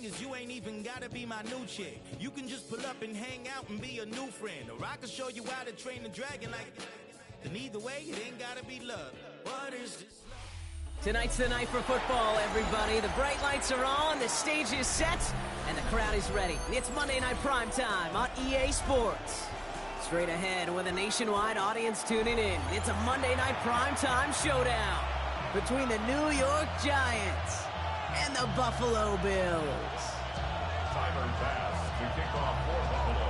is you ain't even gotta be my new chick. You can just pull up and hang out and be a new friend. Or I can show you how to train the dragon like... And either way, it ain't gotta be love. What is this? Tonight's the night for football, everybody. The bright lights are on, the stage is set, and the crowd is ready. It's Monday Night Primetime on EA Sports. Straight ahead with a nationwide audience tuning in, it's a Monday Night Primetime showdown between the New York Giants and the Buffalo Bills. Tyler Bass to kick off for Buffalo.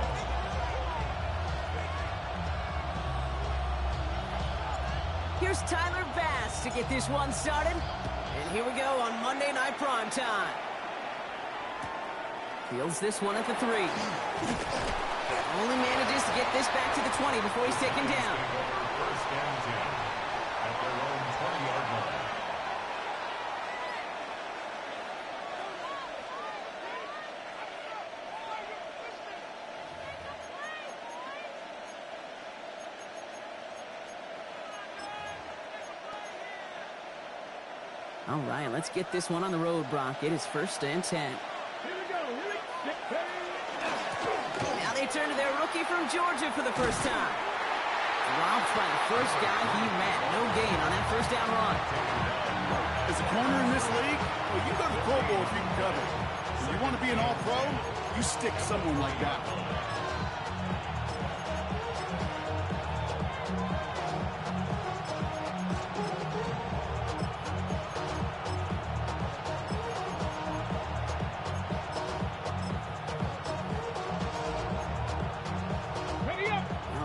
Here's Tyler Bass to get this one started. And here we go on Monday Night Primetime. Fields this one at the 3. Only manages to get this back to the 20 before he's taken down. First and 10 at their own 20-yard line. All right, let's get this one on the road, Brock. It is first and 10. Now they turn to their rookie from Georgia for the first time. Dropped by the first guy he met. No gain on that first down run. As a corner in this league, well, you go to the Pro Bowl if you can cover. If you want to be an all-pro, you stick someone like that.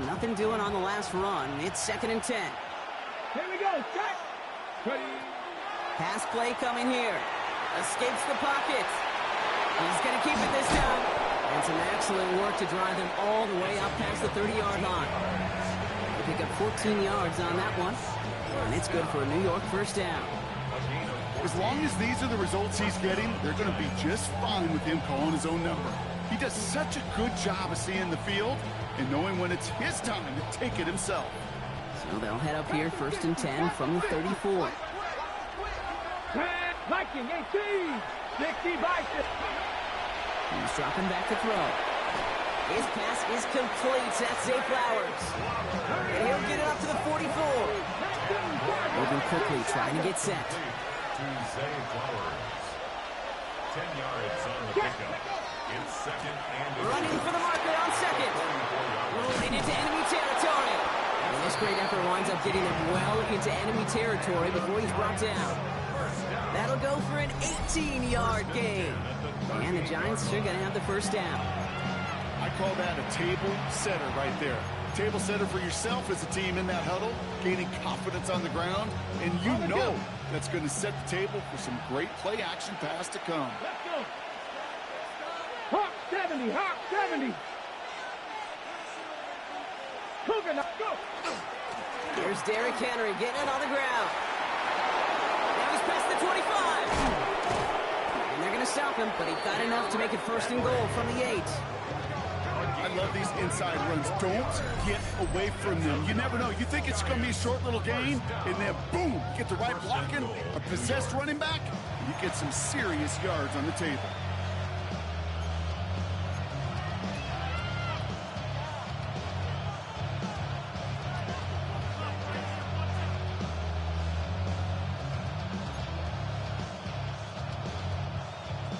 Nothing doing on the last run. It's second and 10. Here we go. Cut. Ready. Pass play coming here. Escapes the pocket. He's going to keep it this time. And some excellent work to drive him all the way up past the 30-yard line. They pick up 14 yards on that one. And it's good for a New York first down. As long as these are the results he's getting, they're going to be just fine with him calling his own number. He does such a good job of seeing the field and knowing when it's his time to take it himself. So they'll head up here first and 10 from the 34. Viking 18, 60 Viking. He's dropping back to throw. His pass is complete. That's Zay Flowers. And he'll get it up to the 44. Moving quickly, trying to get set. To Zay Flowers. 10 yards on the pickup. It's second and running for the marker on second. Rolling into enemy territory. And this great effort winds up getting him well into enemy territory before he's brought down. That'll go for an 18-yard gain. And the Giants are going to have the first down. I call that a table setter right there. Table setter for yourself as a team in that huddle, gaining confidence on the ground, and you know that's going to set the table for some great play action pass to come. Let's go. Hawk 70, Hawk 70. Cougar, now go. Here's Derrick Henry getting it on the ground. Now he's past the 25. And they're going to stop him, but he got enough to make it first and goal from the 8. I love these inside runs. Don't get away from them. You never know. You think it's going to be a short little gain, and then boom, get the right blocking, a possessed running back, you get some serious yards on the table.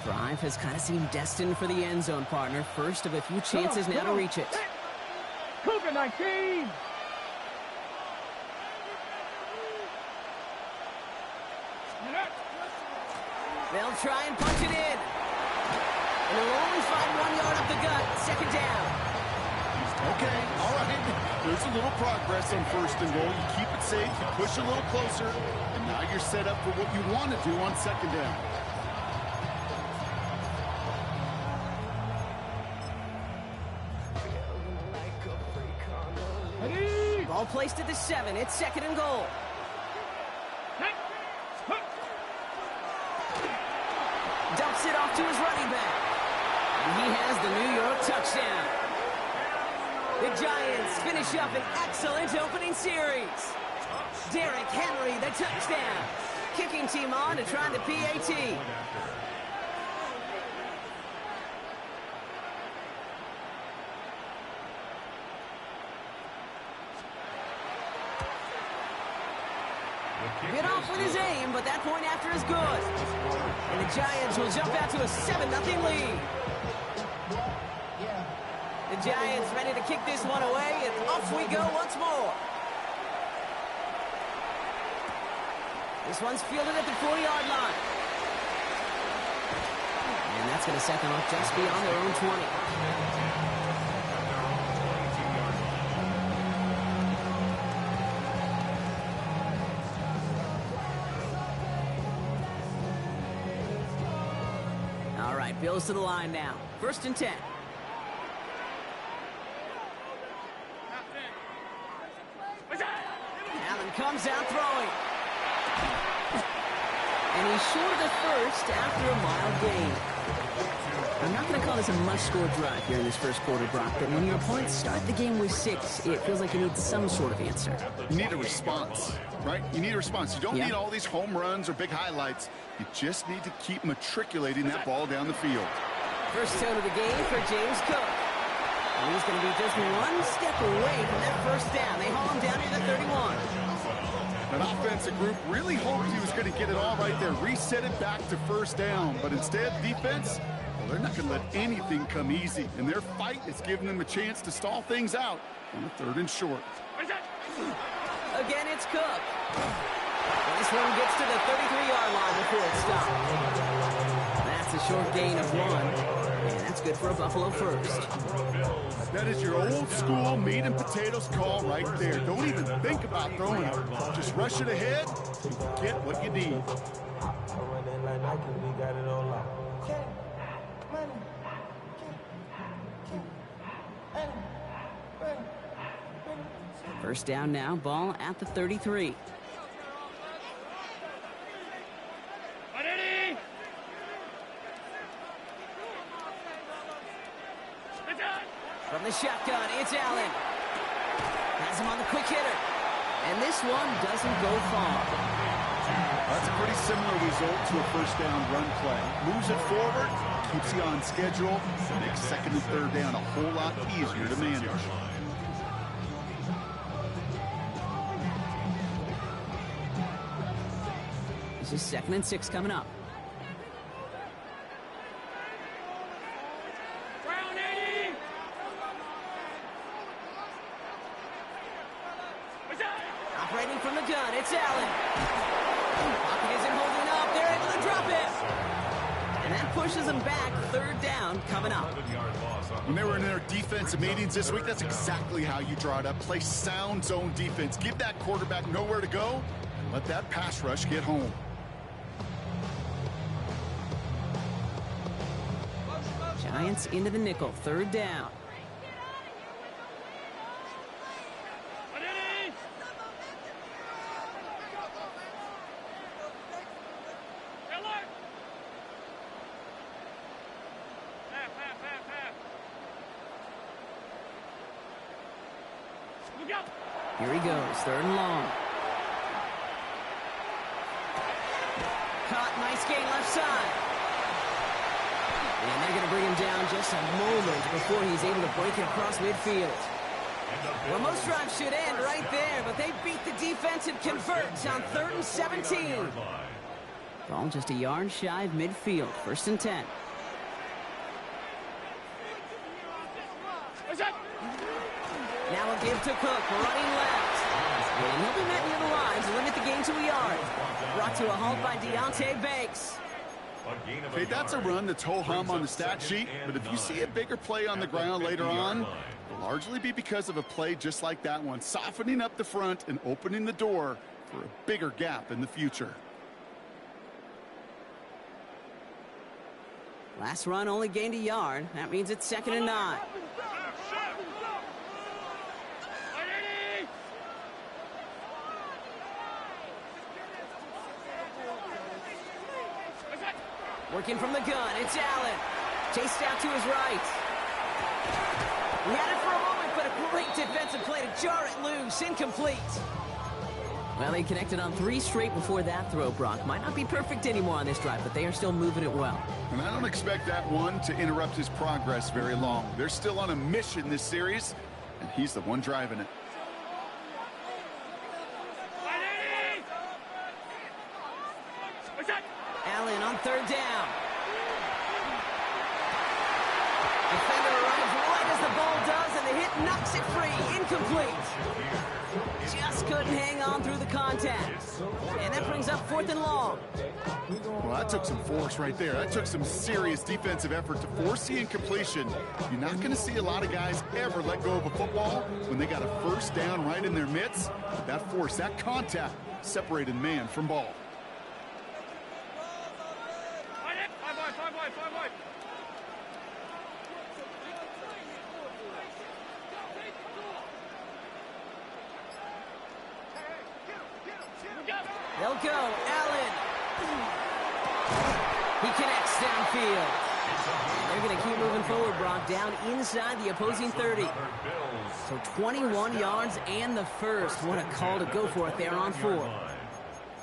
Drive has kind of seemed destined for the end zone, partner. First of a few chances now to reach it. Cougar 19. They'll try and punch it in. And they'll only find 1 yard up the gut. Second down. Okay, all right. There's a little progress on first and goal. You keep it safe, you push a little closer, and now you're set up for what you want to do on second down. Ball placed at the 7. It's second and goal. Dumps it off to his running back. And he has the New York touchdown. The Giants finish up an excellent opening series. Derrick Henry, the touchdown. Kicking team on to try the PAT. with his aim, but that point after is good. And the Giants will jump out to a 7-0 lead. The Giants ready to kick this one away, and off we go once more. This one's fielded at the 40-yard line. And that's going to set them up just beyond their own 20. All right, Bills to the line now. 1st and 10. Allen comes out throwing. And he's short of the first after a mild gain. I'm not going to call this a must-score drive here in this first quarter, Brock, but when your opponents start the game with 6, it feels like you need some sort of answer. You need a response, right? You need a response. You don't need all these home runs or big highlights. You just need to keep matriculating that ball down the field. First tone of the game for James Cook. And he's going to be just one step away from that first down. They haul him down to the 31. That offensive group really hoped he was going to get it all right there, reset it back to first down. But instead, defense, well, they're not going to let anything come easy. And their fight is giving them a chance to stall things out on the 3rd and short. Again, it's Cook. This one gets to the 33-yard line before it stops. That's a short gain of 1. And that's good for a Buffalo first. That is your old school meat and potatoes call right there. Don't even think about throwing it. Just rush it ahead and get what you need. First down now, ball at the 33. From the shotgun, it's Allen. Has him on the quick hitter. And this one doesn't go far. That's a pretty similar result to a first down run play. Moves it forward, keeps you on schedule, makes 2nd and 3rd down a whole lot easier to manage. This is 2nd and 6 coming up. Operating from the gun, it's Allen. Pocket isn't holding up. They're able to drop it. And that pushes them back. 3rd down coming up. When they were in their defensive meetings this week, that's exactly how you draw it up. Play sound zone defense. Give that quarterback nowhere to go and let that pass rush get home. Giants into the nickel. 3rd down. Here he goes, 3rd and long. Caught, nice gain left side. And they're going to bring him down just a moment before he's able to break it across midfield. Well, most drives should end right there, but they beat the defense and converts on 3rd and 17. Ball just a yard shy of midfield, 1st and 10. Now we'll give to Cook, running left. And he'll be met near the line to limit the gain to a yard. Brought to a halt by Deontay Banks. Okay, that's a run that's ho-hum on the stat sheet, but if you see a bigger play on the ground later on, it'll largely be because of a play just like that one, softening up the front and opening the door for a bigger gap in the future. Last run only gained a yard. That means it's 2nd and 9. Working from the gun, it's Allen. Chased out to his right. He had it for a moment, but a great defensive play to jar it loose. Incomplete. Well, they connected on 3 straight before that throw, Brock. Might not be perfect anymore on this drive, but they are still moving it well. And I don't expect that one to interrupt his progress very long. They're still on a mission this series, and he's the one driving it. Allen on third down. Defender arrives right as the ball does, and the hit knocks it free. Incomplete. Just couldn't hang on through the contact. And that brings up 4th and long. Well, that took some force right there. That took some serious defensive effort to force the incompletion. You're not going to see a lot of guys ever let go of a football when they got a first down right in their midst. But that force, that contact, separated man from ball. They'll go. Allen. He connects downfield. They're going to keep moving forward, Brock, down inside the opposing 30. So 21 yards and the first. What a call to go for it there on 4.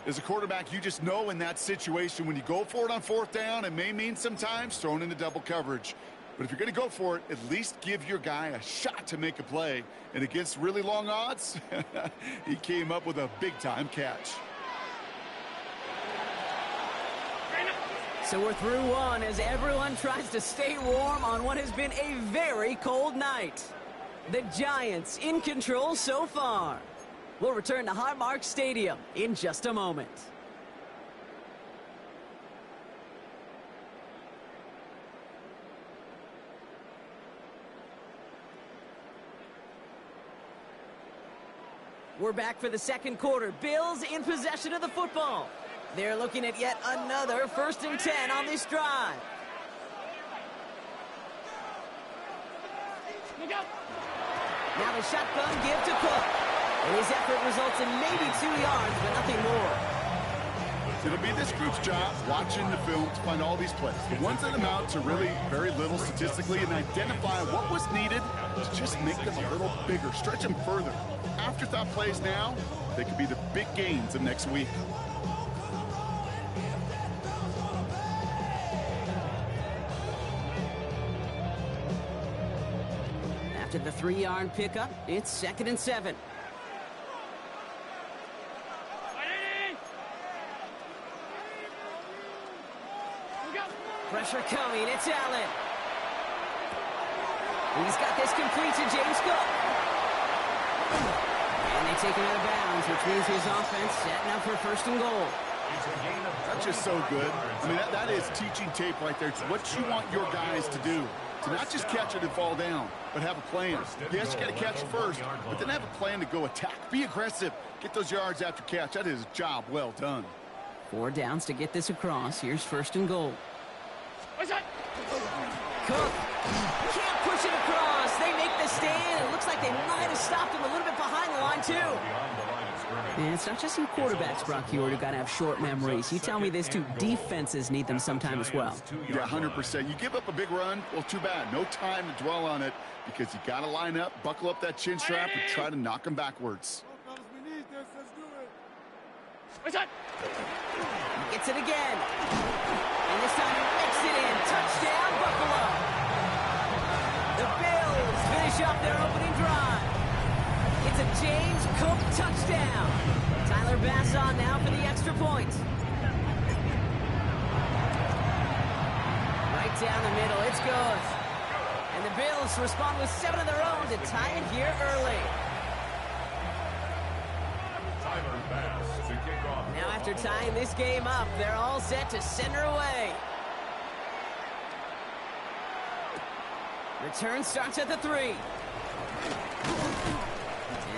As a quarterback, you just know in that situation when you go for it on 4th down, it may mean sometimes thrown into double coverage. But if you're going to go for it, at least give your guy a shot to make a play. And against really long odds, he came up with a big-time catch. So we're through one as everyone tries to stay warm on what has been a very cold night. The Giants in control so far. We'll return to Highmark Stadium in just a moment. We're back for the second quarter. Bills in possession of the football. They're looking at yet another 1st and 10 on this drive. Now the shotgun give to Cook. And his effort results in maybe 2 yards, but nothing more. It'll be this group's job watching the film to find all these plays. The ones that amount to really very little statistically and identify what was needed to just make them a little bigger, stretch them further. Afterthought plays now, they could be the big gains of next week. After the 3-yard pickup, it's 2nd and 7. Pressure coming, it's Allen. He's got this complete to James Cook. And they take him out of bounds, which means his offense setting up for 1st and goal. That's just so good. I mean, that is teaching tape right there. It's what you want your guys to do. To not just catch it and fall down, but have a plan. Yes, you got to catch it first, but then have a plan to go attack. Be aggressive. Get those yards after catch. That is a job well done. 4 downs to get this across. Here's 1st and goal. Cook can't push it across. They make the stand. It looks like they might have stopped him a little bit behind the line, too. And it's not just you quarterbacks, Brock Hewitt, who got to have short memories. You tell me this too, defenses need them sometime as well. Yeah, 100%. You give up a big run, well, too bad. No time to dwell on it because you got to line up, buckle up that chin strap, and try to knock them backwards. He gets it again. And this time he makes it in. Touchdown, Buffalo. The Bills finish up their opening drive. It's a James Cook touchdown. Tyler Bass on now for the extra point. Right down the middle, it's good. And the Bills respond with 7 of their own to tie it here early. Tyler Bass to kick off. Now after tying this game up, they're all set to center away. Return starts at the 3.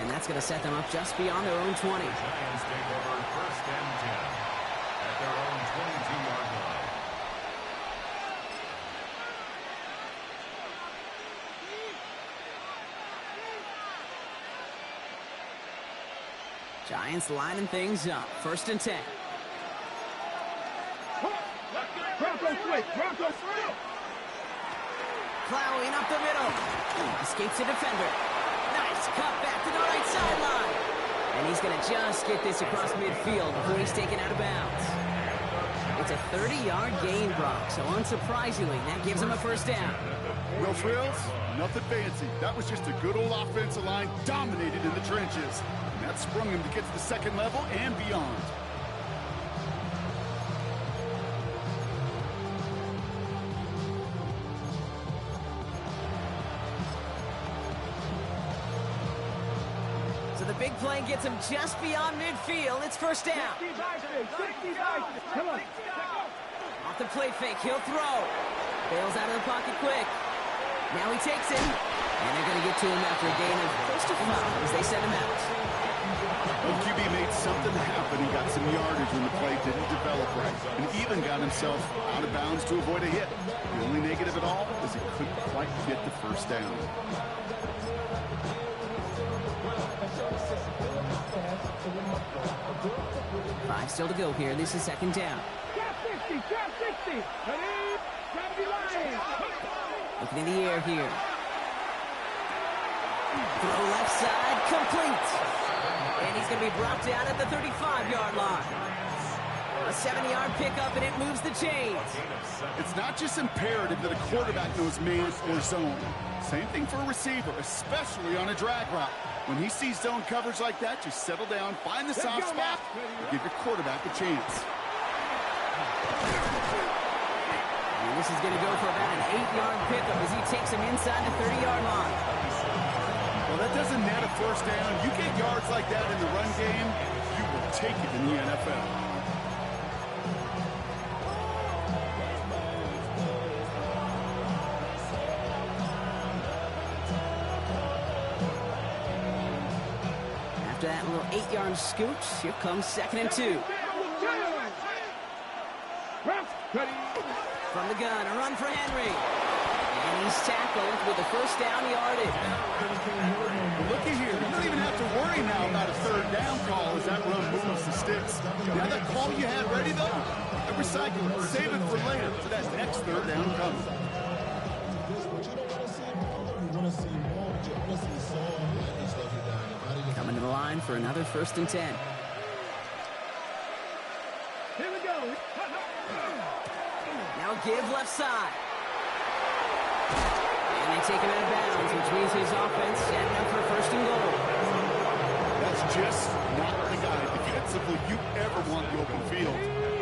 And that's going to set them up just beyond their own 20. Giants take over 1st and 10 at their own 22-yard line. Giants lining things up. 1st and 10. Broncos switch. Broncos switch. Plowing up the middle. Escapes the defender. Nice cut back to the right sideline. And he's going to just get this across midfield before he's taken out of bounds. It's a 30-yard gain, Brock, so unsurprisingly, that gives him a 1st down. No frills, nothing fancy. That was just a good old offensive line dominated in the trenches. And that sprung him to get to the 2nd level and beyond. big play gets him just beyond midfield. It's first down. 65. Come on. Off the play fake, he'll throw. Bails out of the pocket quick. Now he takes him. And they're going to get to him after a gain of close to 5 as they send him out. Well, QB made something happen. He got some yardage when the play didn't develop right, and even got himself out of bounds to avoid a hit. The only negative at all is he couldn't quite get the first down. Five still to go here. This is second down. Trap 60. Ready? Grab the line. Looking in the air here. Throw left side, complete. And he's going to be brought down at the 35-yard line. A 7-yard pickup, and it moves the chains. It's not just imperative that a quarterback knows man or zone. Same thing for a receiver, especially on a drag route. When he sees zone coverage like that, just settle down, find the soft spot, and give your quarterback a chance. And this is going to go for about an 8-yard pickup as he takes him inside the 30-yard line. Well, that doesn't net a first down. You get yards like that in the run game, you will take it in the NFL. After that little 8-yard scooch, here comes 2nd and 2. From the gun, a run for Henry. And he's tackled with the first down yardage. Looky here. You don't even have to worry now about a third down call as that run moves the sticks. Now that call you had ready, though, recycle it. Save it for later for that next third down coming. Coming to the line for another 1st and 10. Here we go. Now give left side. And they take him out of bounds, which means his offense setting up for 1st and goal. That's just not the guy defensively you ever want the open field.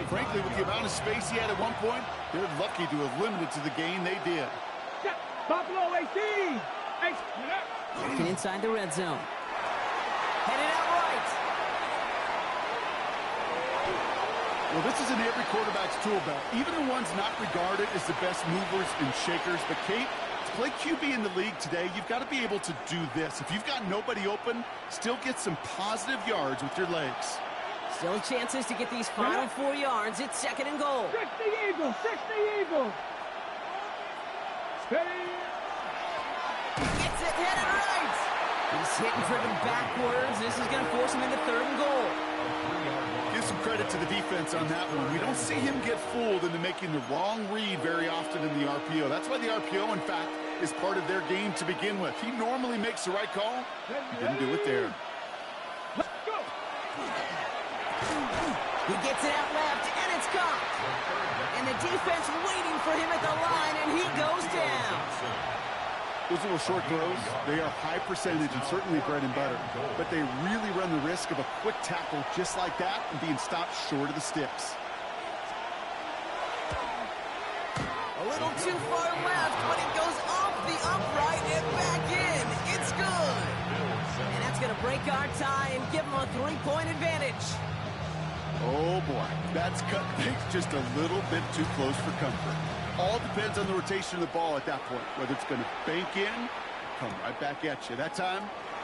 Frankly, with the amount of space he had at one point, they're lucky to have limited to the gain they did. Buffalo 18. Looking inside the red zone. Headed out right. Well, this is in every quarterback's tool belt, even the ones not regarded as the best movers and shakers. But, Kate, to play QB in the league today, you've got to be able to do this. If you've got nobody open, still get some positive yards with your legs. Still chances to get these final 4 yards. It's 2nd and goal. 60 Eagles. Steady. Gets it headed right. He's hit and driven backwards. This is going to force him into 3rd and goal. Give some credit to the defense on that one. We don't see him get fooled into making the wrong read very often in the RPO. That's why the RPO, in fact, is part of their game to begin with. He normally makes the right call. He didn't do it there. Let's go. He gets it out left, and it's caught. And the defense waiting for him at the line, and he goes down. Those little short throws, they are high percentage and certainly bread and butter. But they really run the risk of a quick tackle just like that and being stopped short of the sticks. A little too far left, but it goes off the upright and back in. It's good. And that's going to break our tie and give them a 3-point advantage. Oh, boy. That's cut things just a little bit too close for comfort. All depends on the rotation of the ball at that point, whether it's going to bank in, come right back at you. That time,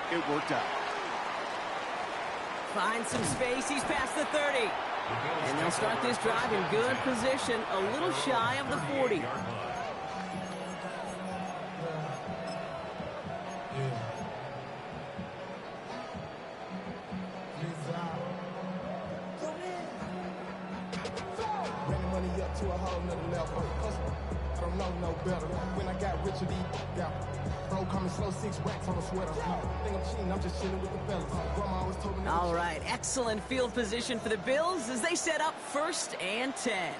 it worked out. Finds some space. He's past the 30. And they'll start this drive in good position, a little shy of the 40. To a whole nother level. I don't know no better. When I got richer, bro, coming slow, 6 racks on a sweater. Think I'm cheating, I'm just chilling with the fellas. Grandma always told me. All right, excellent field position for the Bills as they set up 1st and 10.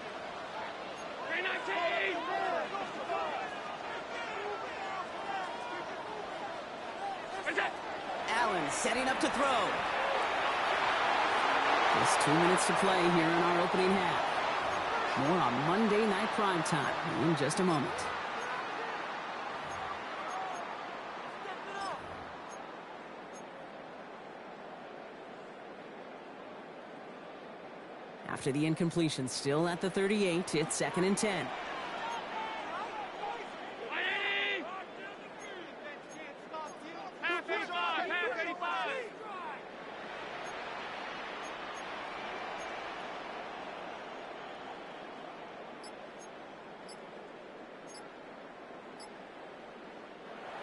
Allen setting up to throw. Just 2 minutes to play here in our opening half. More on Monday Night Primetime in just a moment. After the incompletion, still at the 38, it's 2nd and 10.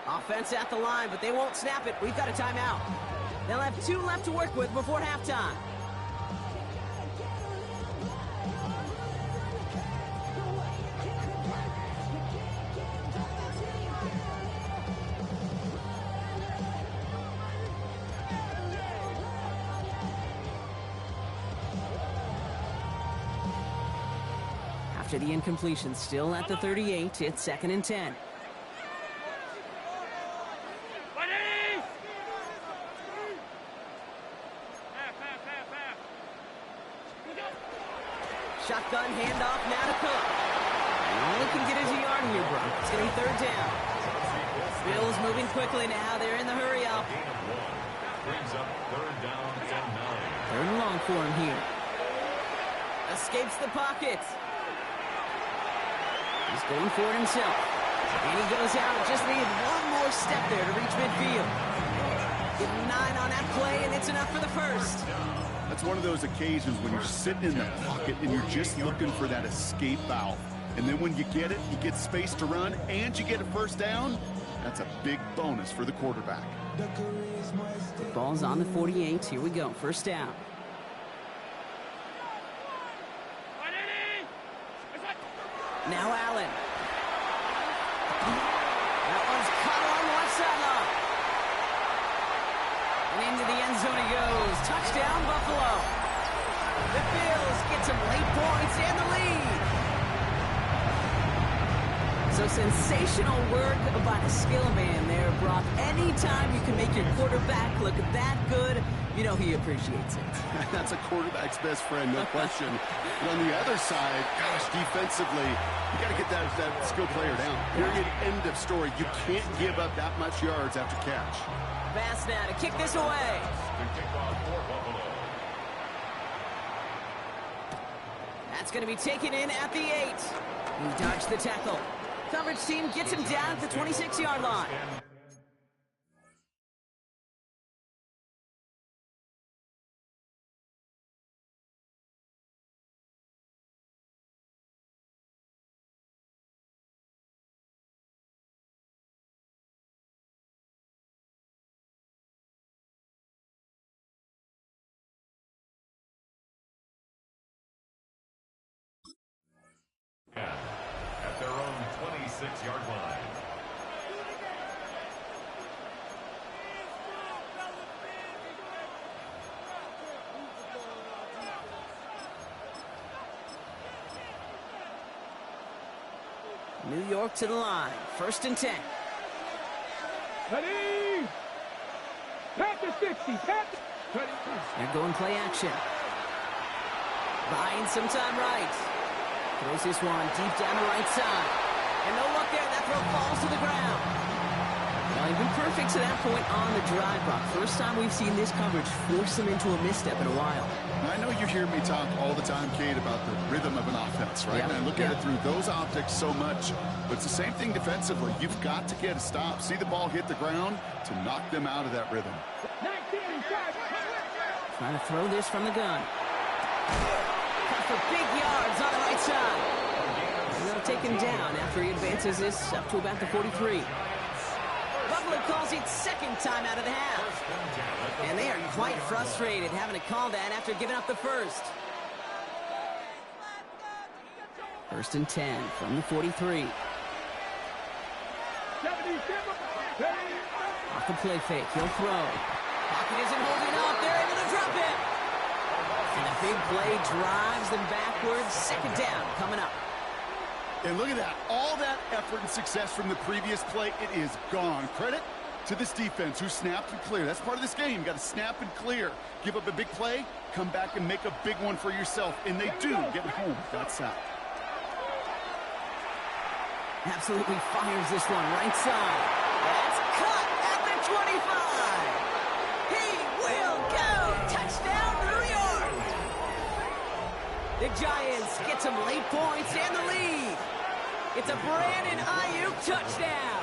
Offense at the line, but they won't snap it. We've got a timeout. They'll have 2 left to work with before halftime. After the incompletion, still at the 38, it's 2nd and 10. Shotgun handoff now to Cook. And all he can get is a yard here, bro. It's going to be 3rd down. Bills moving quickly now. They're in the hurry up. Brings up 3rd down and 9. 3rd and long for him here. Escapes the pocket. He's going for it himself. And he goes out. Just needed one more step there to reach midfield. Give him 9 on that play, and it's enough for the first. That's one of those occasions when you're sitting in the pocket and you're just looking for that escape valve. And then when you get it, you get space to run, and you get a first down. That's a big bonus for the quarterback. The ball's on the 48. Here we go. First down. Now Allen. That one's caught along the left sideline. And into the end zone he goes. Touchdown, Buffalo. The Bills get some late points and the lead. So sensational work by the skill man there, Brock. Anytime you can make your quarterback look that good, you know he appreciates it. That's a quarterback's best friend, no question. But on the other side, gosh, defensively, you got to get that skill player down. Period, end of story. You can't give up that much yards after catch. Pass now to kick this away. The kickoff for Buffalo. That's going to be taken in at the 8. He dodged the tackle. Coverage team gets him down at the 26-yard line. At their own 26-yard line. New York to the line. 1st and 10. Ready? Pat the 60. Pat the... They're going play action. Buying some time right. Throws this one deep down the right side. And no luck there. That throw falls to the ground. Well, he's been perfect to that point on the drive, Brock. First time we've seen this coverage force him into a misstep in a while. I know you hear me talk all the time, Kate, about the rhythm of an offense, right? Yeah. And I look at it through those optics so much. But it's the same thing defensively. You've got to get a stop, see the ball hit the ground to knock them out of that rhythm. Trying to throw this from the gun. Cut for big yards on the right side. And they'll take him down after he advances this up to about the 43. Buffalo calls it 2nd time out of the half. And they are quite frustrated having to call that after giving up the first. 1st and 10 from the 43. Off the play fake, he'll throw. Pocket isn't holding up, they're able to drop it. And the big play drives them backwards. 2nd down coming up. And look at that. All that effort and success from the previous play, it is gone. Credit to this defense who snapped and cleared. That's part of this game. You got to snap and clear. Give up a big play, come back and make a big one for yourself. And they do get home. That's that. Absolutely fires this one right side. That's cut at the 25. He will go. Touchdown, New York. The Giants get some late points and the lead. It's a Brandon Ayuk touchdown.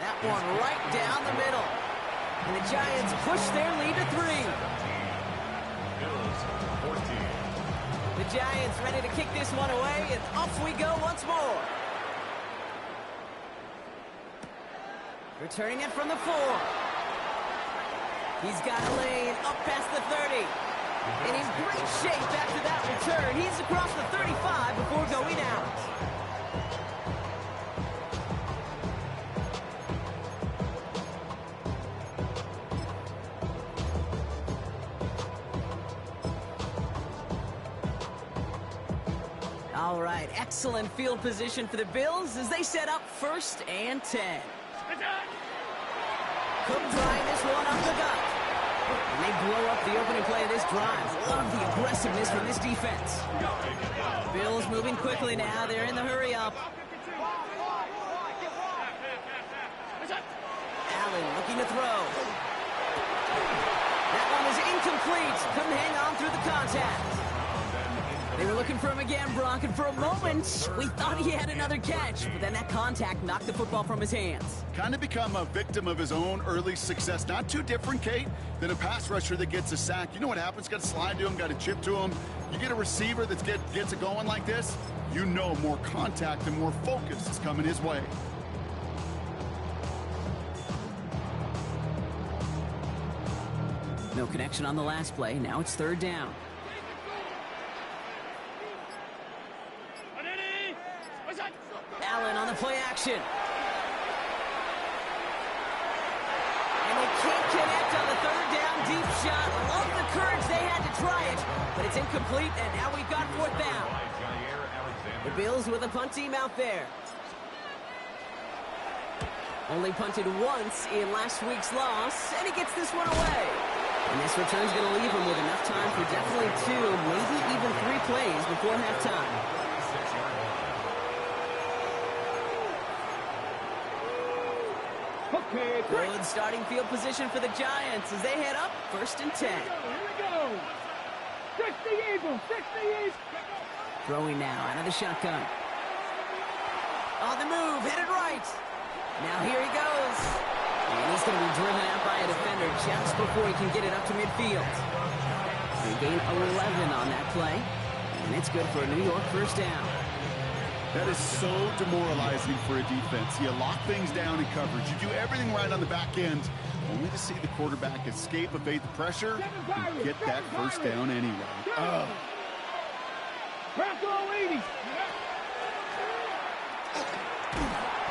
That one right down the middle. And the Giants push their lead to 3. Bills 14. The Giants ready to kick this one away, and off we go once more. Returning it from the 4. He's got a lane up past the 30. And in great shape after that return. He's across the 35 before going out. All right, excellent field position for the Bills as they set up 1st and 10. Cook trying this one up the gut. And they blow up the opening play of this drive. Love the aggressiveness from this defense. Bills moving quickly now. They're in the hurry up. Allen looking to throw. That one is incomplete. Couldn't hang on through the contact. They were looking for him again, Brock, and for a moment, we thought he had another catch, but then that contact knocked the football from his hands. Kind of become a victim of his own early success. Not too different, Kate, than a pass rusher that gets a sack. You know what happens? Got to slide to him, got to chip to him. You get a receiver that gets it going like this, you know more contact and more focus is coming his way. No connection on the last play. Now it's 3rd down. Allen on the play action. And they can't connect on the 3rd down deep shot. Love the courage they had to try it, but it's incomplete, and now we've got 4th down. The Bills with a punt team out there. Only punted once in last week's loss, and he gets this one away. And this return's going to leave him with enough time for definitely 2, maybe even 3 plays before halftime. Good starting field position for the Giants as they head up 1st and 10. Here we go. 60 Eagles, 60 Eagles. Throwing now out of the shotgun. On the move, headed right. Now here he goes. And he's going to be driven out by a defender just before he can get it up to midfield. They gain 11 on that play. And it's good for a New York 1st down. That is so demoralizing for a defense. You lock things down in coverage. You do everything right on the back end, only to see the quarterback escape, evade the pressure, and get that 1st down anyway.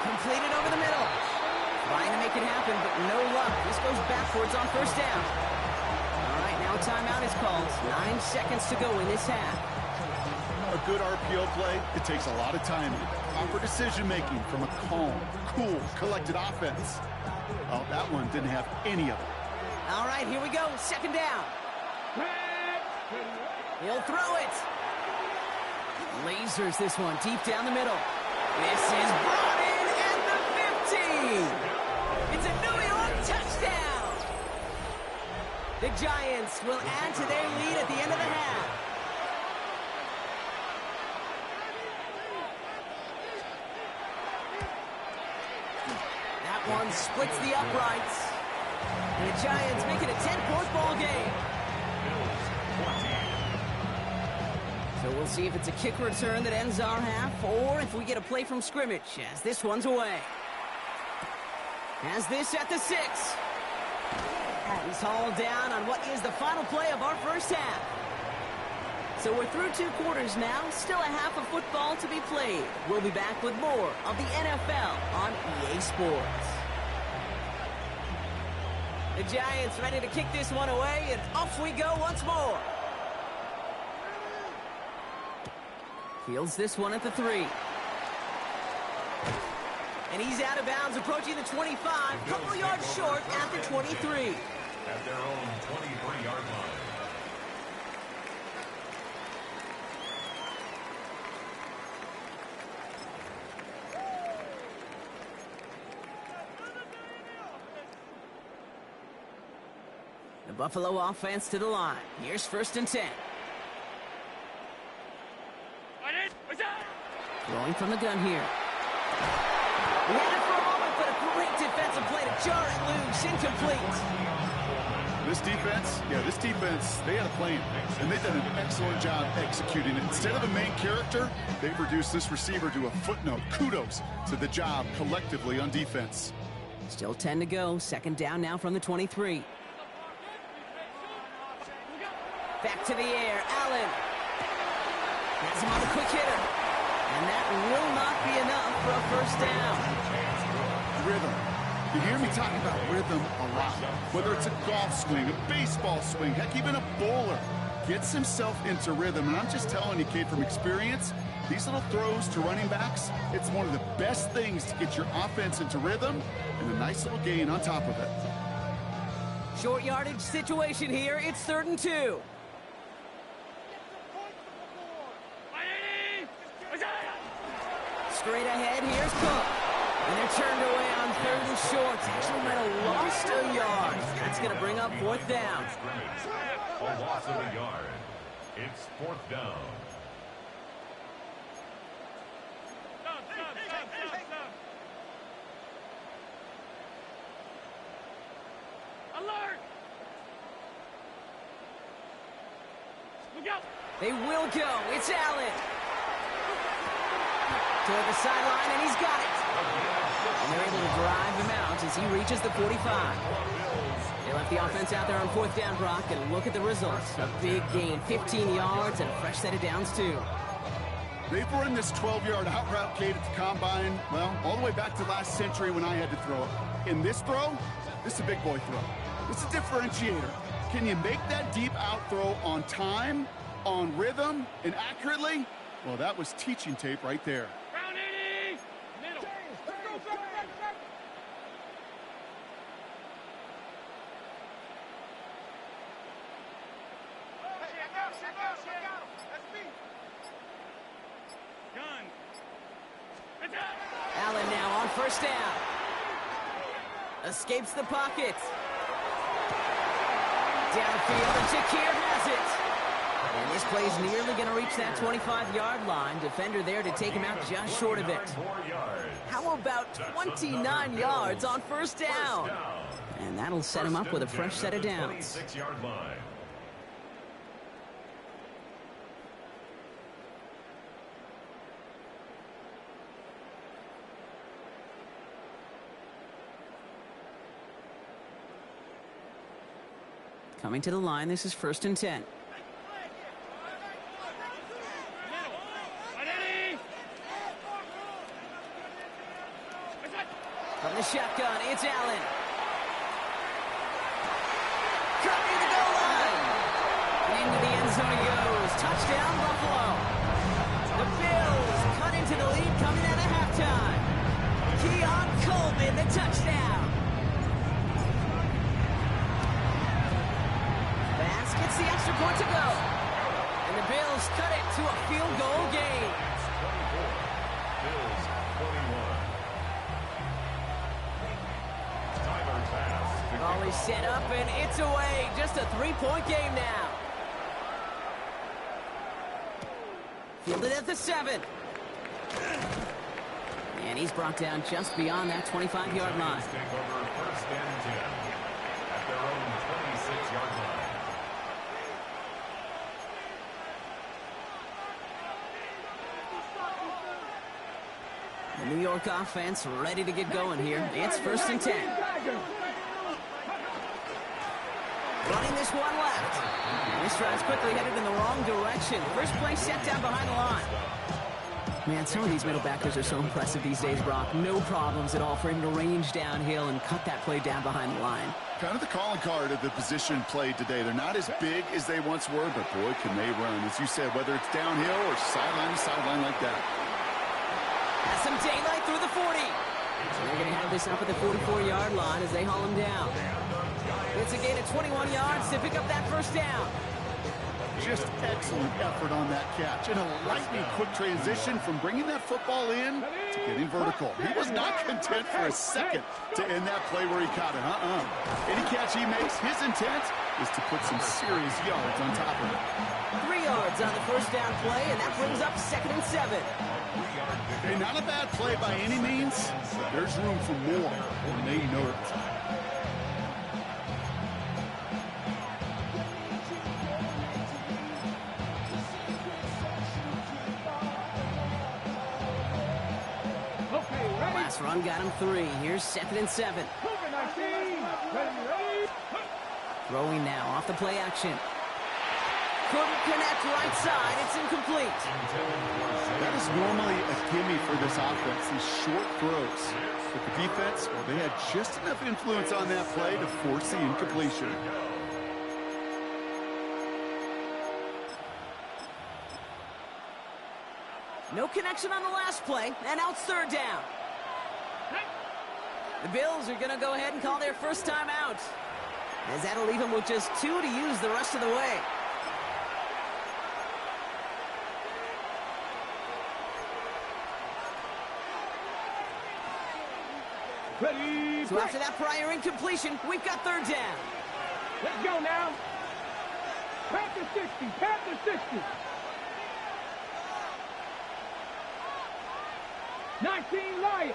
Completed over the middle. Trying to make it happen, but no luck. This goes backwards on 1st down. All right, now a timeout is called. 9 seconds to go in this half. A good RPO play, it takes a lot of timing. Proper decision-making from a calm, cool, collected offense. Oh, that one didn't have any of it. All right, here we go. 2nd down. He'll throw it. Lasers this one deep down the middle. This is brought in at the 15. It's a New York touchdown. The Giants will add to their lead at the end of the half. One splits the uprights. And the Giants make it a 10-point ball game. So we'll see if it's a kick return that ends our half, or if we get a play from scrimmage as this one's away. Has this at the 6. He's hauled down on what is the final play of our 1st half. So we're through 2 quarters now, still a half of football to be played. We'll be back with more of the NFL on EA Sports. The Giants ready to kick this one away, and off we go once more. Fields this one at the 3. And he's out of bounds, approaching the 25, couple yards short at the 23. At their own 23-yard line. The Buffalo offense to the line. Here's 1st and 10. Throwing from the gun here. He had it for a moment, but a great defensive play to jar it loose. Incomplete. This defense, they had a plan, and they've done an excellent job executing it. Instead of a main character, they've reduced this receiver to a footnote. Kudos to the job collectively on defense. Still 10 to go. 2nd down now from the 23. Back to the air. Allen. Has him on the quick hitter. And that will not be enough for a 1st down. Rhythm. You hear me talking about rhythm a lot. Whether it's a golf swing, a baseball swing, heck, even a bowler gets himself into rhythm. And I'm just telling you, Kate, from experience, these little throws to running backs, it's one of the best things to get your offense into rhythm and a nice little gain on top of it. Short yardage situation here. It's 3rd and 2. Straight ahead, here's Cook. And they're turned away on 3rd and short. Actually might have lost a yard. That's going to bring up 4th down. A loss of a yard. It's 4th down. Alert! Look out! They will go. It's Allen. Toward the sideline, and he's got it. And they're able to drive him out as he reaches the 45. They left the offense out there on 4th down, Brock, and look at the results. A big gain, 15 yards, and a fresh set of downs, too. They've run this 12-yard out route, Kate, at the combine, well, all the way back to last century when I had to throw it. In this throw, this is a big boy throw. It's a differentiator. Can you make that deep out throw on time, on rhythm, and accurately? Well, that was teaching tape right there. Round 80! Middle. Let's go, back. Allen now on 1st down. Escapes the pocket. Downfield, and Shakir has it. And this play's nearly going to reach that 25-yard line. Defender there to take him out just short of it. How about 29 yards on 1st down? And that'll set him up with a fresh set of downs. 26-yard line. Coming to the line, this is 1st and 10. From the shotgun, it's Allen. Cut near the goal line. Into the end zone he goes. Touchdown, Buffalo. The Bills cut into the lead coming out of halftime. Keon Coleman, the touchdown. Bass gets the extra point to go. And the Bills cut it to a field goal game. Bills 21. Ball is set up, and it's away. Just a 3-point game now. Fielded at the 7. And he's brought down just beyond that 25-yard line. Take over 1st and 10 at their own 26-yard line. The New York offense ready to get going here. It's 1st and 10. Running this one left. And this drive's quickly headed in the wrong direction. First play set down behind the line. Man, some of these middle backers are so impressive these days, Brock. No problems at all for him to range downhill and cut that play down behind the line. Kind of the calling card of the position played today. They're not as big as they once were, but boy, can they run. As you said, whether it's downhill or sideline to sideline like that. Has some daylight through the 40. So they're going to have this up at the 44-yard line as they haul him down. It's a gain of 21 yards to pick up that 1st down. Just excellent effort on that catch. And a lightning quick transition from bringing that football in to getting vertical. He was not content for a second to end that play where he caught it. Any catch he makes, his intent is to put some serious yards on top of it. 3 yards on the first down play, and that brings up 2nd and 7. Hey, not a bad play by any means. There's room for more, and they know it. Last run got him 3. Here's 2nd and 7. Throwing now off the play action. Couldn't connect right side. It's incomplete. That is normally a gimme for this offense, these short throws. But the defense, well, they had just enough influence on that play to force the incompletion. No connection on the last play, and now it's 3rd down. The Bills are going to go ahead and call their first time out, as that'll leave them with just 2 to use the rest of the way. Ready, So after that prior incompletion, we've got 3rd down. let's go now. Panther 60, Panther 60. 19 Lions.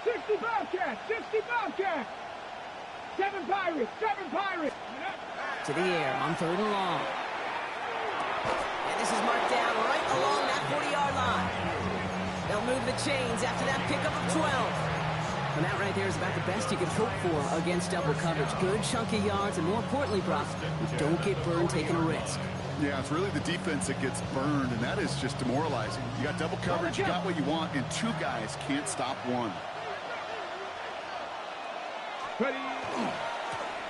60 Bobcats, 60 Bobcats. 7 Pirates, 7 Pirates. To the air on 3rd and long. And this is marked down right along that 40-yard line. They'll move the chains after that pickup of 12. And that right there is about the best you can hope for against double coverage. Good chunky yards, and more importantly, Brock, you don't get burned taking a risk. Yeah, it's really the defense that gets burned, and that is just demoralizing. You got double coverage, you got what you want, and 2 guys can't stop one. Ready.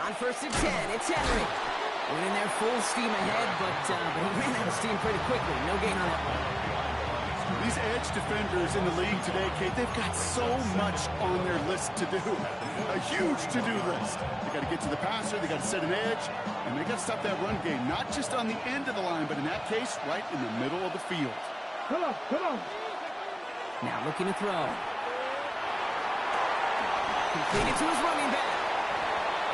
On 1st and 10, it's Henry. Went in there full steam ahead, but he ran out of steam pretty quickly. No gain on that one. These edge defenders in the league today, Kate, they've got so much on their list to do. A huge to-do list. They got to get to the passer, they got to set an edge, and they got to stop that run game. Not just on the end of the line, but in that case, right in the middle of the field. Come on, come on. Now looking to throw. Completed to his running back.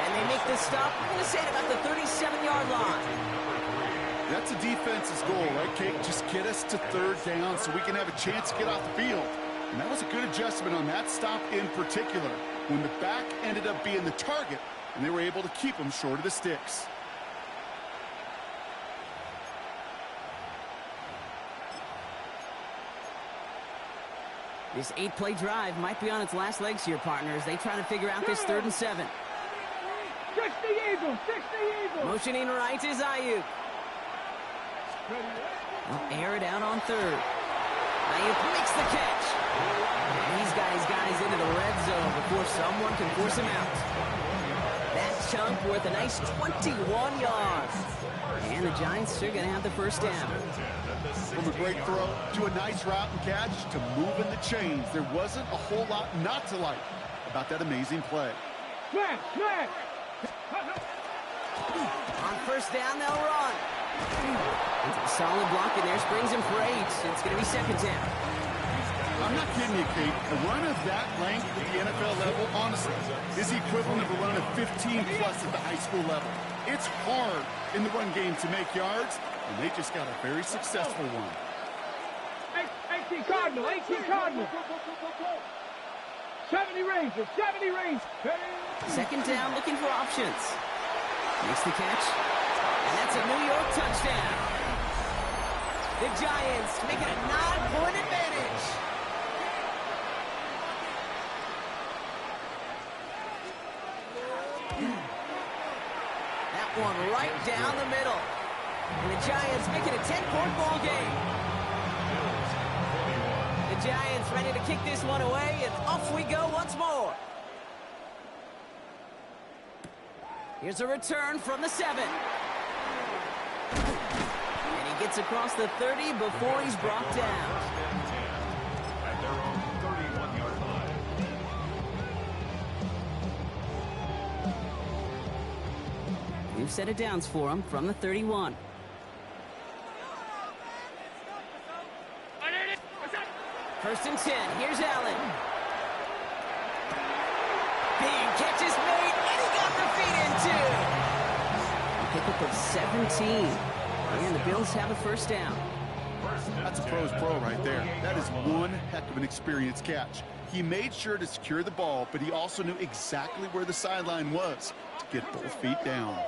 And they make this stop, we're going to say at about the 37-yard line. That's a defense's goal, right, Kate? Just get us to 3rd down so we can have a chance to get off the field. And that was a good adjustment on that stop in particular, when the back ended up being the target, and they were able to keep him short of the sticks. This 8-play drive might be on its last legs here, partners. They try to figure out this 3rd and 7. 60 Eagles, 60 Eagles. Motioning right is Ayuk. They'll air it out on 3rd. Ayuk makes the catch. And he's got his guys into the red zone before someone can force him out. That chunk worth a nice 21 yards. And the Giants are going to have the first down. From a great throw to a nice route and catch to moving the chains, there wasn't a whole lot not to like about that amazing play. Smash, smash. On 1st down, they'll run. Solid block in there, springs him for 8. It's going to be 2nd down. I'm not kidding you, Kate. A run of that length at the NFL level, honestly, is the equivalent of a run of 15-plus at the high school level. It's hard in the run game to make yards, and they just got a very successful one. 18 Cardinal, 18 Cardinal. 70 Rangers, 70 Rangers. 2nd down, looking for options. Makes the catch. And that's a New York touchdown. The Giants make it a 9-point advantage. That one right down the middle. And the Giants make it a 10-point ball game. The Giants ready to kick this one away, and off we go once more. Here's a return from the 7. And he gets across the 30 before he's brought down. At their own 31-yard line. New set of downs for him from the 31. First and 10. Here's Allen. Big catch is made, and he got pickup of 17. And the Bills have a first down. That's a pro's pro right there. That is one heck of an experienced catch. He made sure to secure the ball, but he also knew exactly where the sideline was to get both feet down.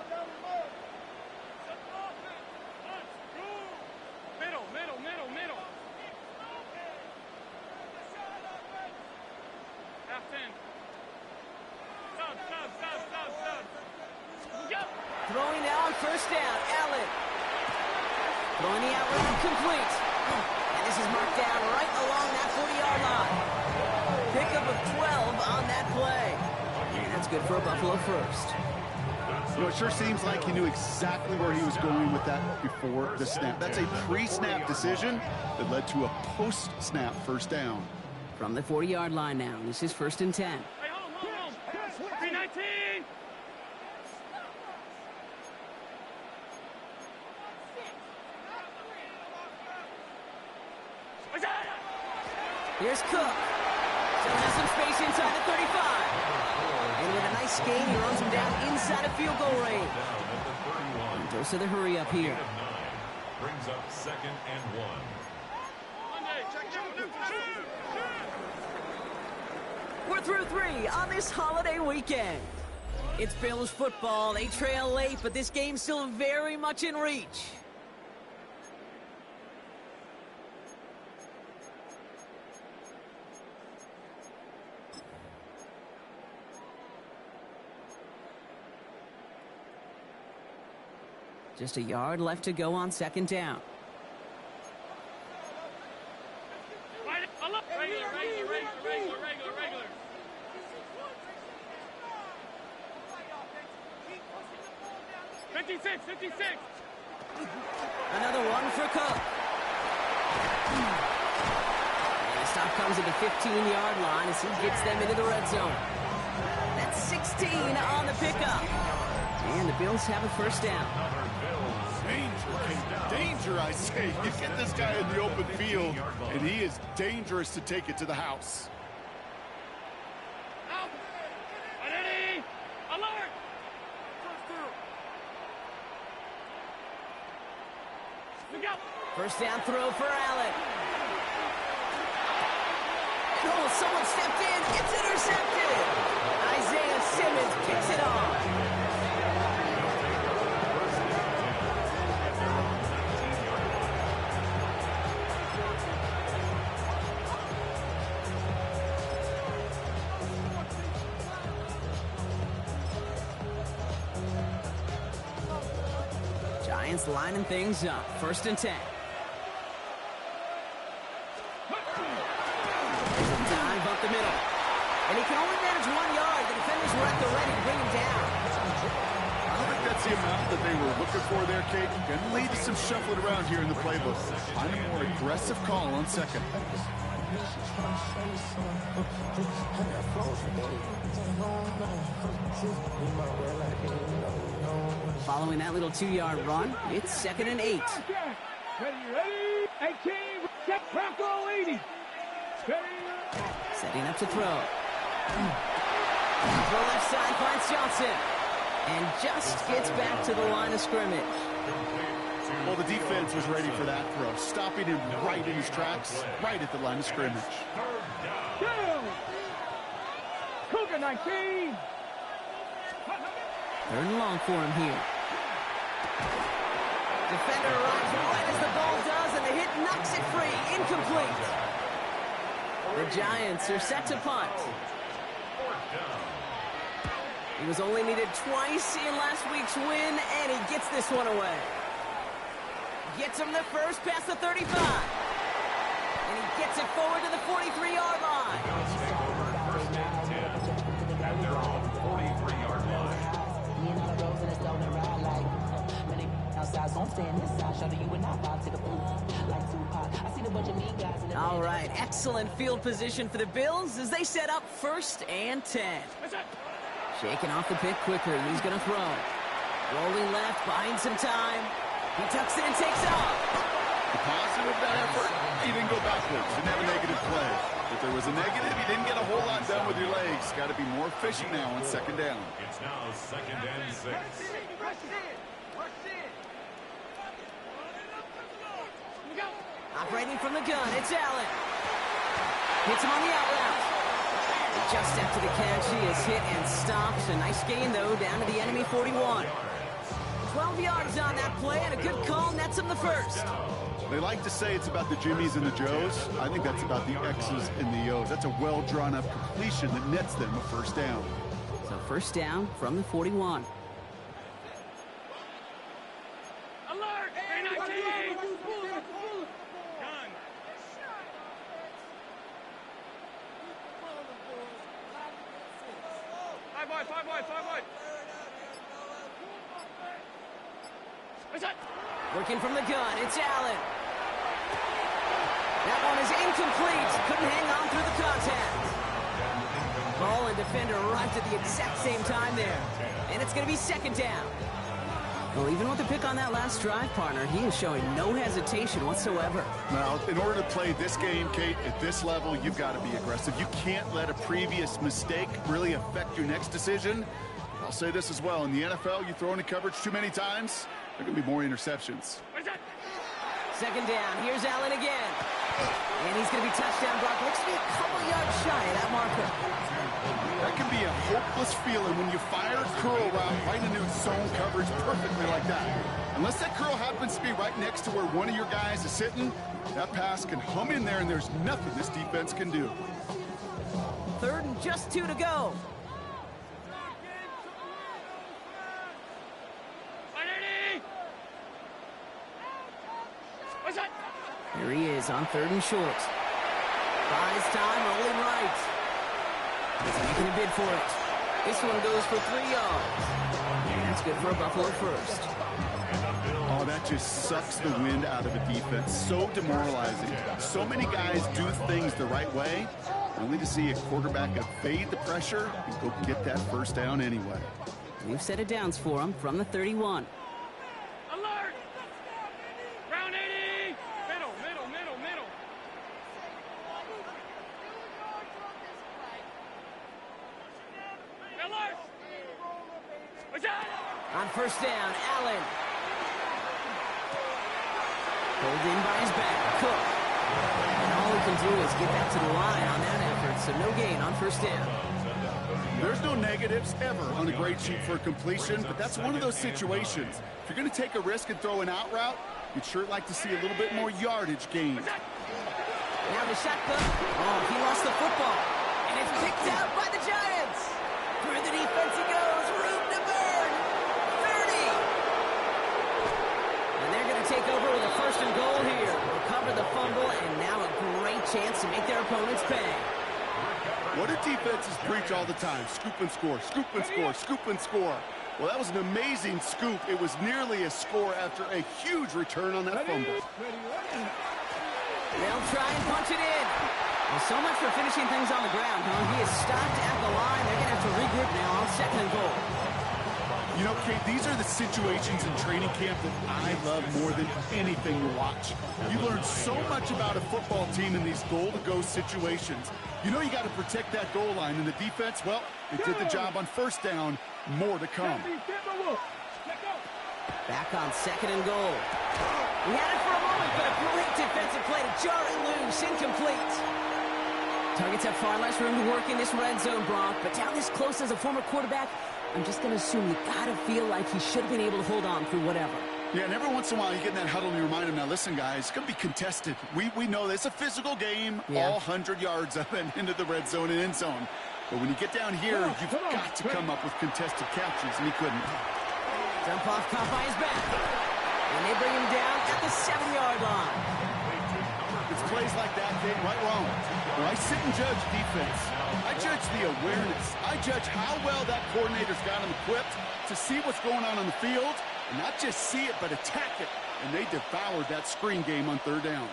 Throwing now on first down, Allen. Throwing the out route complete. And this is marked down right along that 40-yard line. Pickup of 12 on that play. And that's good for a Buffalo first. You know, it sure seems like he knew exactly where he was going with that before the snap. That's a pre-snap decision that led to a post-snap first down. From the 40-yard line now, this is 1st and 10. Hey, home. 319. Here's Cook. Still has some space inside the 35. And with a nice gain, he runs him down inside of field goal range. And goes to the hurry up here. Brings up 2nd and 1. We're through 3 on this holiday weekend. It's Bills football. They trail late, but this game's still very much in reach. Just a yard left to go on 2nd down. Regular. 56. Another one for Cook. And the stop comes at the 15-yard line as he gets them into the red zone. That's 16 on the pickup. And the Bills have a first down. Danger, I say. You get this guy in the open field, and he is dangerous to take it to the house. Identity! Alert! First down throw for Allen. Oh, someone stepped in. It's intercepted. Isaiah Simmons picks it off. Giants lining things up. 1st and 10. Dive up the middle. And he can only manage 1 yard. The defenders were at the ready to bring him down. I don't think that's the amount that they were looking for there, Kate. Going to lead to some shuffling around here in the playbook. I'm a more aggressive call on 2nd. Following that little 2-yard run, it's 2nd and 8. Ready? 18. Check Bronco 80. Setting up to throw. Throw left side finds Johnson. And just gets back to the line of scrimmage. Well, the defense was ready for that throw, stopping him right in his tracks, right at the line of scrimmage. Down. Cougar 19. 3rd and long for him here. Defender arrives right as the ball does, and the hit knocks it free. Incomplete. The Giants are set to punt. He was only needed twice in last week's win, and he gets this one away. Gets him the first past the 35. And he gets it forward to the 43-yard line. First and 10 at their own 43-yard line. All right, excellent field position for the Bills as they set up 1st and 10. Shaking off the pick quicker. He's going to throw. Rolling left, buying some time. He tucks it and takes off. The positive of that effort, he didn't go backwards. Didn't have a negative play. If there was a negative, he didn't get a whole lot done with your legs. Got to be more efficient now on 2nd down. It's now 2nd and 6. Operating from the gun, it's Allen. Hits him on the out route. Just after the catch, he is hit and stopped. A nice gain, though, down to the enemy 41. 12 yards on that play, and a good call nets him the first. They like to say it's about the Jimmies and the Joes. I think that's about the X's and the O's. That's a well-drawn-up completion that nets them a first down. So first down from the 41. Alert! Five wide. Working from the gun, it's Allen. That one is incomplete. Couldn't hang on through the contact. Ball and defender arrived at the exact same time there. And it's going to be second down. Well, even with the pick on that last drive, partner, he is showing no hesitation whatsoever. Now, in order to play this game, Kate, at this level, you've got to be aggressive. You can't let a previous mistake really affect your next decision. I'll say this as well. In the NFL, you throw into coverage too many times, there are going to be more interceptions. Second down. Here's Allen again. And he's going to be touchdown block. Looks to be a couple yards shy of that marker. That can be a hopeless feeling when you fire a curl route right into zone coverage perfectly like that. Unless that curl happens to be right next to where one of your guys is sitting, that pass can hum in there, and there's nothing this defense can do. Third and just 2 to go. Here he is on third and short. Buys time, rolling right. He's making a bid for it. This one goes for 3 yards. And that's good for a Buffalo first. Oh, that just sucks the wind out of a defense. So demoralizing. So many guys do things the right way, only to see a quarterback evade the pressure and go get that first down anyway. We've set it downs for him from the 31. Alert! Round 80! Middle. Alert! On first down, Allen. Pulled in by his back, Cook. And all he can do is get back to the line on that effort, so no gain on first down. There's no negatives ever on a grade sheet for a completion, but that's one of those situations. If you're going to take a risk and throw an out route, you'd sure like to see a little bit more yardage gained. Now the shotgun. Oh, he lost the football. And it's picked out by the Giants. Through the defense he goes. Room to burn. 30. And they're going to take over with a first and goal here. Recover the fumble, and now a great chance to make their opponents pay. What do defenses preach all the time? Scoop and score, scoop and score, scoop and score. Well, that was an amazing scoop. It was nearly a score after a huge return on that fumble. They'll try and punch it in. Well, so much for finishing things on the ground, huh? He is stopped at the line. They're going to have to regroup now on second and goal. You know, Kate, these are the situations in training camp that I love more than anything to watch. You learn so much about a football team in these goal-to-go situations. You know you got to protect that goal line, and the defense, well, they did the job on first down. More to come. Back on second and goal. He had it for a moment, but a great defensive play to jar it loose. Incomplete. Targets have far less room to work in this red zone, Brock, but down this close as a former quarterback, I'm just going to assume you got to feel like he should have been able to hold on through whatever. Yeah, and every once in a while you get in that huddle and you remind him, now listen, guys, it's going to be contested. We know this. It's a physical game, all 100 yards up and into the red zone and end zone. But when you get down here, you've got to come up with contested catches, and he couldn't. Jump off, caught by his back. And they bring him down at the 7-yard line. It's plays like that, Kate, right wrong. When I sit and judge defense, I judge the awareness. I judge how well that coordinator's got him equipped to see what's going on the field, and not just see it, but attack it. And they devoured that screen game on third down.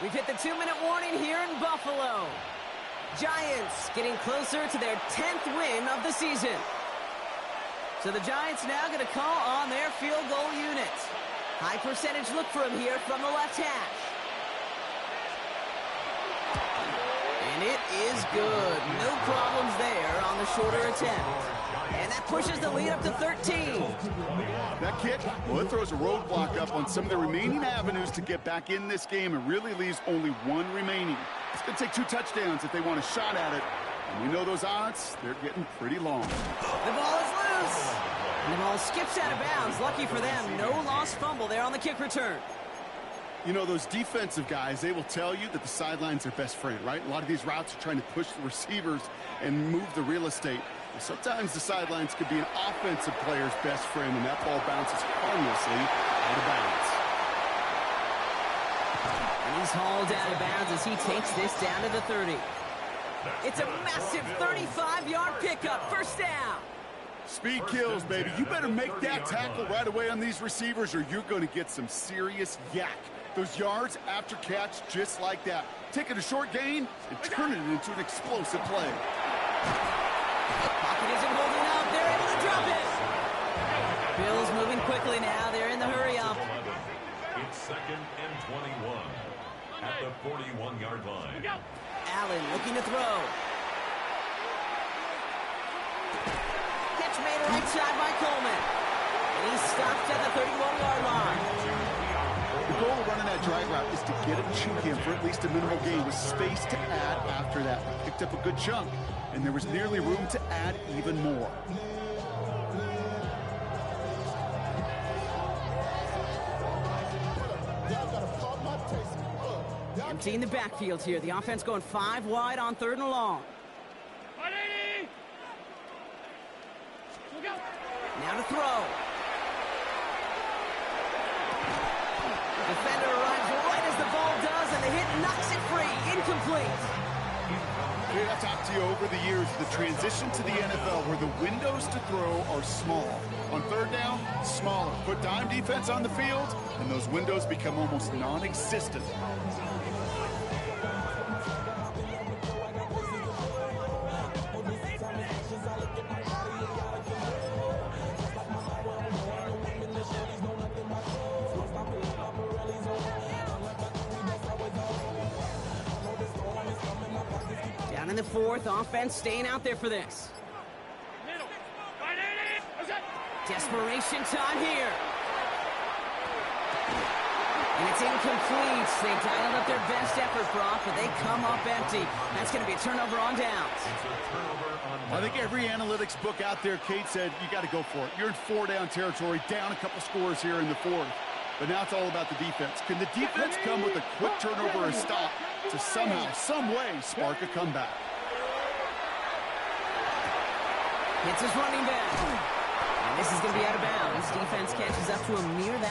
We've hit the 2-minute warning here in Buffalo. Giants getting closer to their 10th win of the season. So the Giants now going to call on their field goal unit. High percentage look for him here from the left hash. It is good. No problems there on the shorter attempt. And that pushes the lead up to 13. That kick, well, it throws a roadblock up on some of the remaining avenues to get back in this game and really leaves only one remaining. It's going to take 2 touchdowns if they want a shot at it. And we know those odds, they're getting pretty long. The ball is loose. And the ball skips out of bounds. Lucky for them, no lost fumble there on the kick return. You know, those defensive guys, they will tell you that the sideline's their best friend, right? A lot of these routes are trying to push the receivers and move the real estate. Sometimes the sidelines could be an offensive player's best friend, and that ball bounces harmlessly out of bounds. And he's hauled out of bounds as he takes this down to the 30. It's a massive 35-yard pickup, first down. Speed kills, baby. You better make that tackle right away on these receivers, or you're going to get some serious yak. Those yards after catch just like that. Taking a short gain and turning it into an explosive play. Pocket isn't holding up. They're able to drop it. Bills moving quickly now. They're in the hurry up. It's 2nd and 21 at the 41-yard line. Allen looking to throw. Catch made right side by Coleman. And he stopped at the 31-yard line. The goal of running that drag route is to get a chunk in for at least a minimal gain with space to add after that. Picked up a good chunk, and there was nearly room to add even more. Emptying the backfield here. The offense going 5 wide on 3rd and long. Now to throw. Defender arrives right as the ball does, and the hit knocks it free. Incomplete. I've talked to you over the years, the transition to the NFL where the windows to throw are small. On 3rd down, smaller. Put dime defense on the field, and those windows become almost non-existent. Down in the 4th, offense staying out there for this. Desperation time here. And it's incomplete. They dialed up their best effort, Brock, but they come up empty. That's going to be a turnover on downs. I think every analytics book out there, Kate, said you got to go for it. You're in 4-down territory, down a couple scores here in the 4th. But now it's all about the defense. Can the defense come with a quick turnover or stop to somehow, some way, spark a comeback? Hits his running back. And this is going to be out of bounds. Defense catches up to him near that.